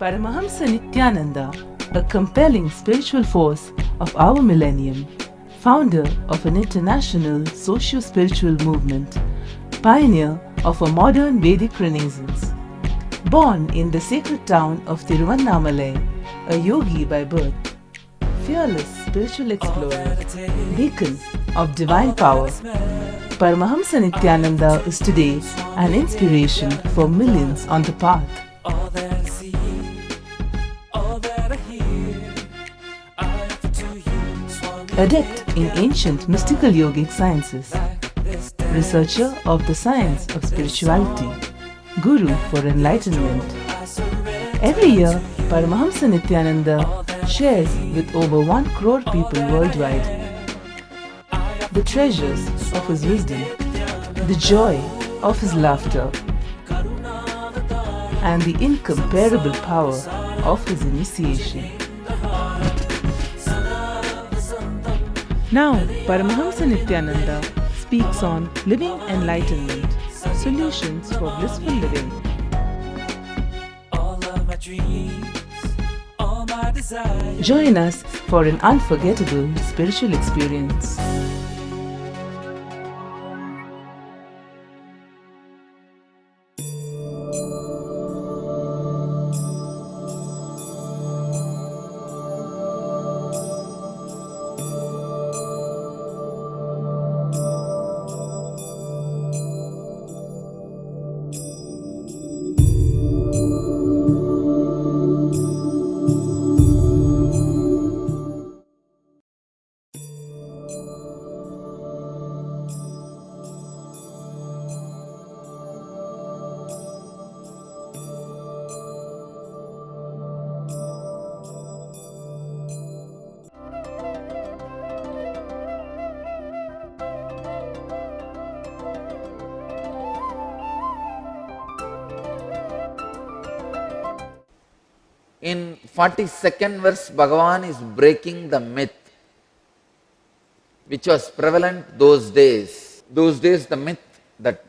Paramahamsa Nityananda, a compelling spiritual force of our millennium, founder of an international socio-spiritual movement, pioneer of a modern Vedic Renaissance. Born in the sacred town of Tiruvannamalai, a yogi by birth, fearless spiritual explorer, beacon of divine power, Paramahamsa Nityananda is today an inspiration for millions on the path. Adept in ancient mystical yogic sciences, researcher of the science of spirituality, guru for enlightenment. Every year, Paramahamsa Nityananda shares with over 1 crore people worldwide the treasures of his wisdom, the joy of his laughter, and the incomparable power of his initiation. Now, Paramahamsa Nityananda speaks on living enlightenment, solutions for blissful living. Join us for an unforgettable spiritual experience. In 42nd verse, Bhagavan is breaking the myth which was prevalent those days. Those days the myth that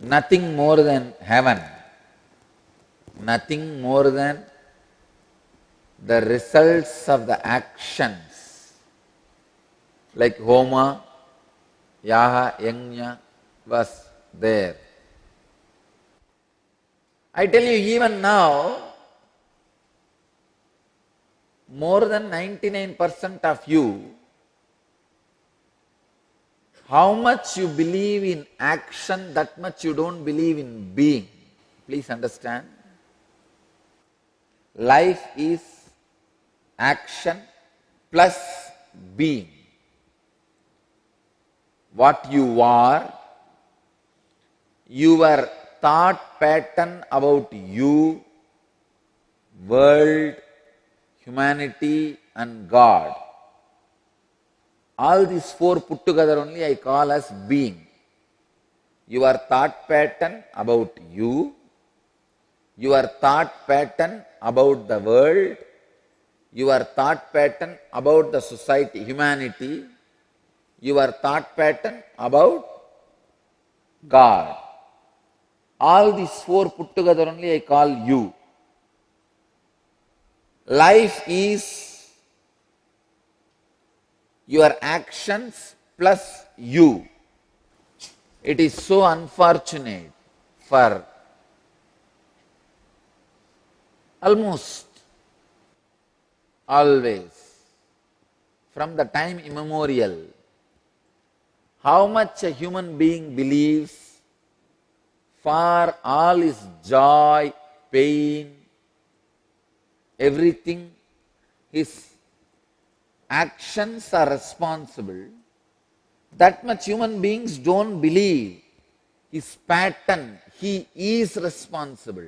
nothing more than heaven, nothing more than the results of the actions like Homa, Yaha, Yajna was there. I tell you, even now, more than 99% of you, how much you believe in action, that much you don't believe in being. Please understand. Life is action plus being. What you are, your thought pattern about you, world, humanity and God. All these 4 put together only I call as being. Your thought pattern about you, your thought pattern about the world, your thought pattern about the society, humanity, your thought pattern about God. All these 4 put together only I call you. Life is your actions plus you. It is so unfortunate for almost always, from the time immemorial, how much a human being believes for all his joy, pain, everything, his actions are responsible. That much human beings don't believe his pattern, he is responsible.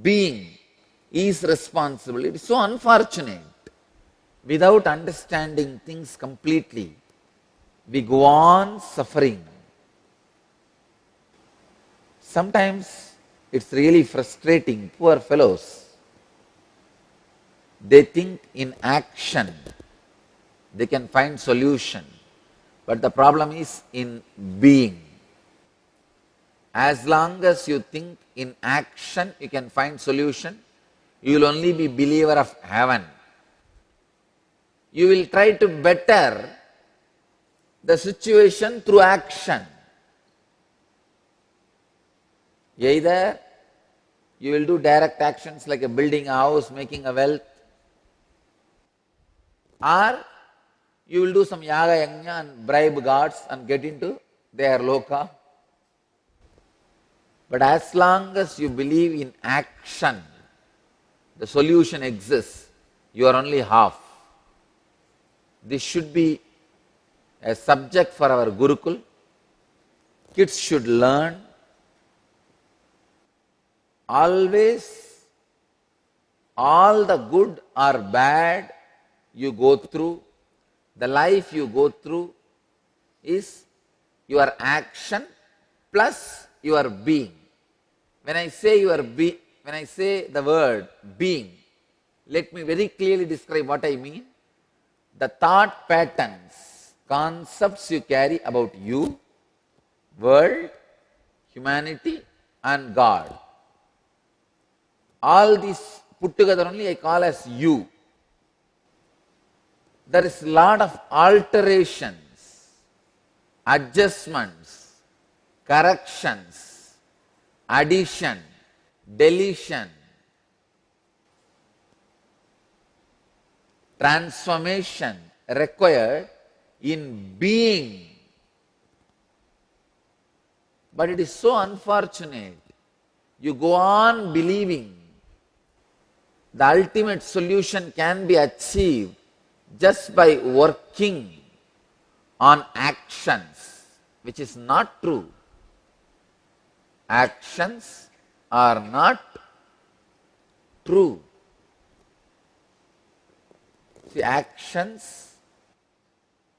Being is responsible. It is so unfortunate. Without understanding things completely, we go on suffering. Sometimes it's really frustrating, poor fellows. They think in action they can find solution, but the problem is in being. As long as you think in action you can find solution, you will only be believer of heaven. You will try to better the situation through action. Either you will do direct actions like a building a house, making a wealth, or you will do some yaga yajna and bribe gods and get into their loka. But as long as you believe in action, the solution exists. You are only half. This should be a subject for our Gurukul. Kids should learn. Always, all the good or bad you go through, the life you go through is your action plus your being. When I say the word being, let me very clearly describe what I mean. The thought patterns, concepts you carry about you, world, humanity and God. All these put together only I call as you. There is a lot of alterations, adjustments, corrections, addition, deletion, transformation required in being. But it is so unfortunate. You go on believing the ultimate solution can be achieved just by working on actions, which is not true. Actions are not true. See, actions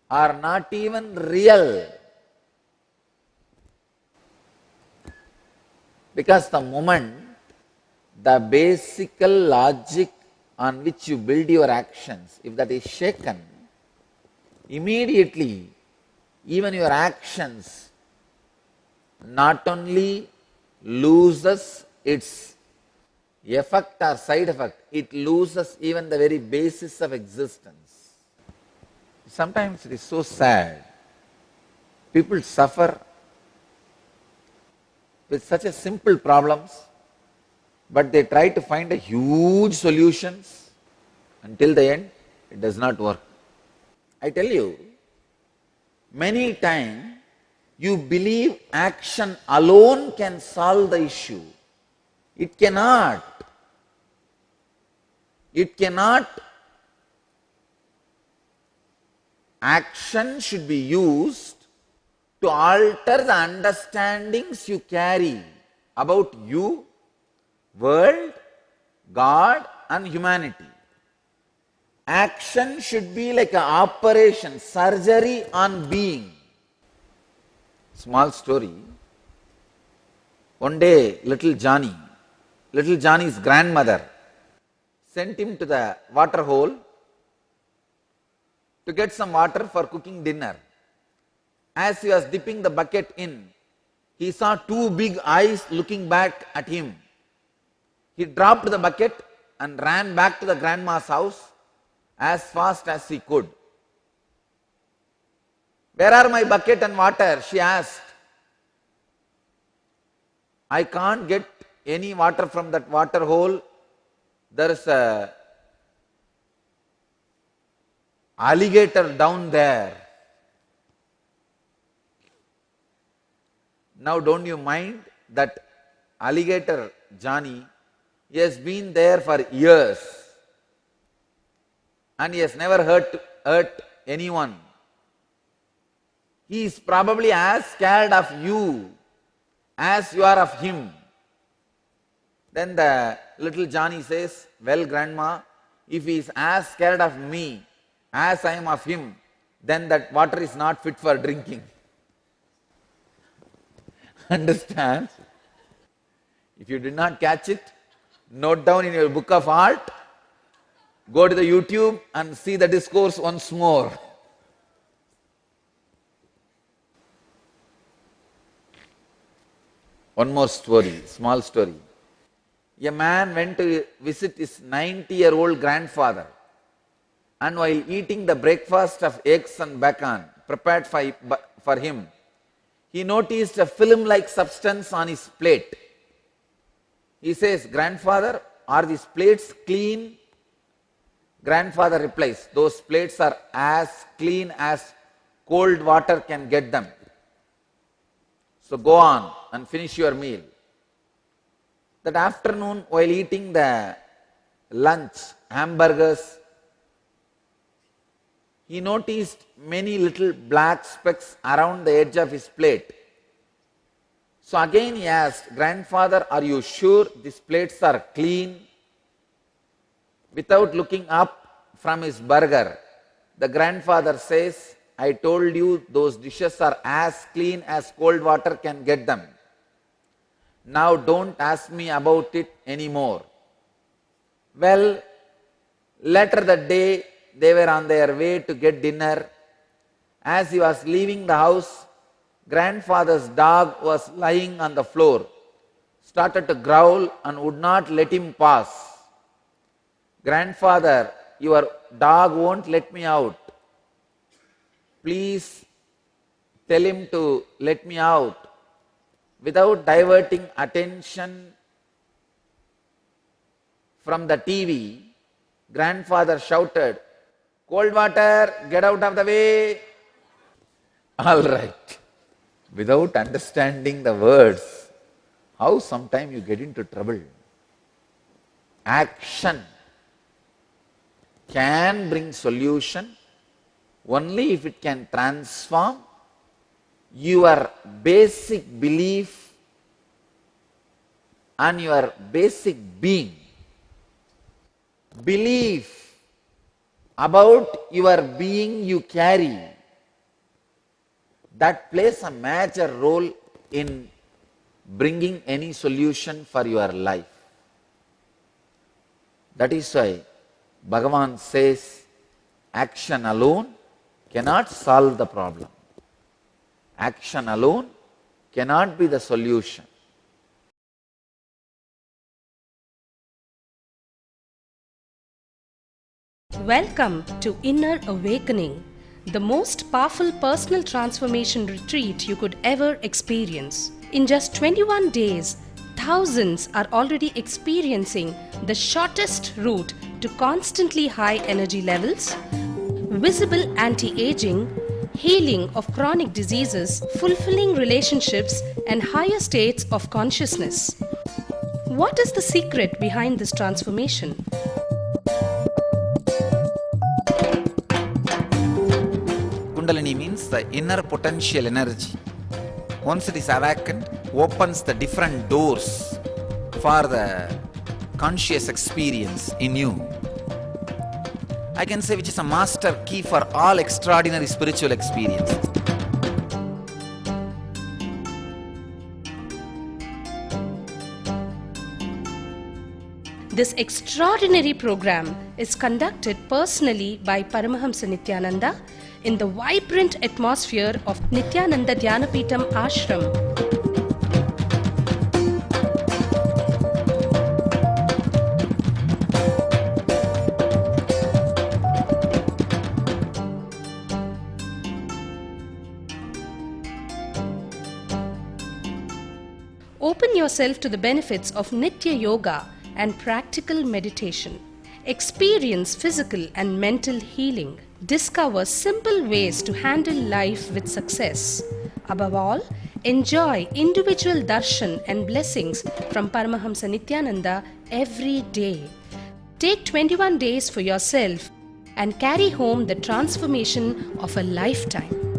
are not even real. Because the moment the basic logic on which you build your actions, if that is shaken, immediately even your actions not only loses its effect or side effect, it loses even the very basis of existence. Sometimes it is so sad. People suffer with such a simple problems, but they try to find a huge solutions. Until the end, it does not work. I tell you, many times you believe action alone can solve the issue. It cannot. It cannot. Action should be used to alter the understandings you carry about you, world, God and humanity. Action should be like an operation, surgery on being. Small story. One day, little Johnny's grandmother sent him to the water hole to get some water for cooking dinner. As he was dipping the bucket in, he saw two big eyes looking back at him. He dropped the bucket and ran back to the grandma's house as fast as he could. "Where are my bucket and water?" she asked. "I can't get any water from that water hole. There is an alligator down there." Now don't you mind that alligator Johnny? He has been there for years and he has never hurt anyone. He is probably as scared of you as you are of him. Then the little Johnny says, "Well, grandma, if he is as scared of me as I am of him, then that water is not fit for drinking." Understand? If you did not catch it, note down in your book of art, go to the YouTube and see the discourse once more. One more story, small story. A man went to visit his 90-year-old grandfather, and while eating the breakfast of eggs and bacon prepared for him, he noticed a film-like substance on his plate. He says, "Grandfather, are these plates clean?" Grandfather replies, "Those plates are as clean as cold water can get them. So go on and finish your meal." That afternoon, while eating the lunch, hamburgers, he noticed many little black specks around the edge of his plate. So again he asked, "Grandfather, are you sure these plates are clean?" Without looking up from his burger, the grandfather says, "I told you those dishes are as clean as cold water can get them. Now don't ask me about it anymore." Well, later that day, they were on their way to get dinner. As he was leaving the house, grandfather's dog was lying on the floor, started to growl and would not let him pass. "Grandfather, your dog won't let me out. Please tell him to let me out." Without diverting attention from the TV, grandfather shouted, "Cold water, get out of the way." All right. Without understanding the words, how sometimes you get into trouble. Action can bring solution only if it can transform your basic belief and your basic being. Belief about your being you carry, that plays a major role in bringing any solution for your life. That is why Bhagavan says, action alone cannot solve the problem. Action alone cannot be the solution. Welcome to Inner Awakening, the most powerful personal transformation retreat you could ever experience. In just 21 days, thousands are already experiencing the shortest route to constantly high energy levels, visible anti-aging, healing of chronic diseases, fulfilling relationships, and higher states of consciousness. What is the secret behind this transformation? Kundalini means the inner potential energy. Once it is awakened, opens the different doors for the conscious experience in you. I can say which is a master key for all extraordinary spiritual experiences. This extraordinary program is conducted personally by Paramahamsa Nityananda in the vibrant atmosphere of Nityananda Dhyanapitham Ashram. Open yourself to the benefits of Nitya Yoga and practical meditation. Experience physical and mental healing. Discover simple ways to handle life with success. Above all, enjoy individual darshan and blessings from Paramahamsa Nityananda every day. Take 21 days for yourself and carry home the transformation of a lifetime.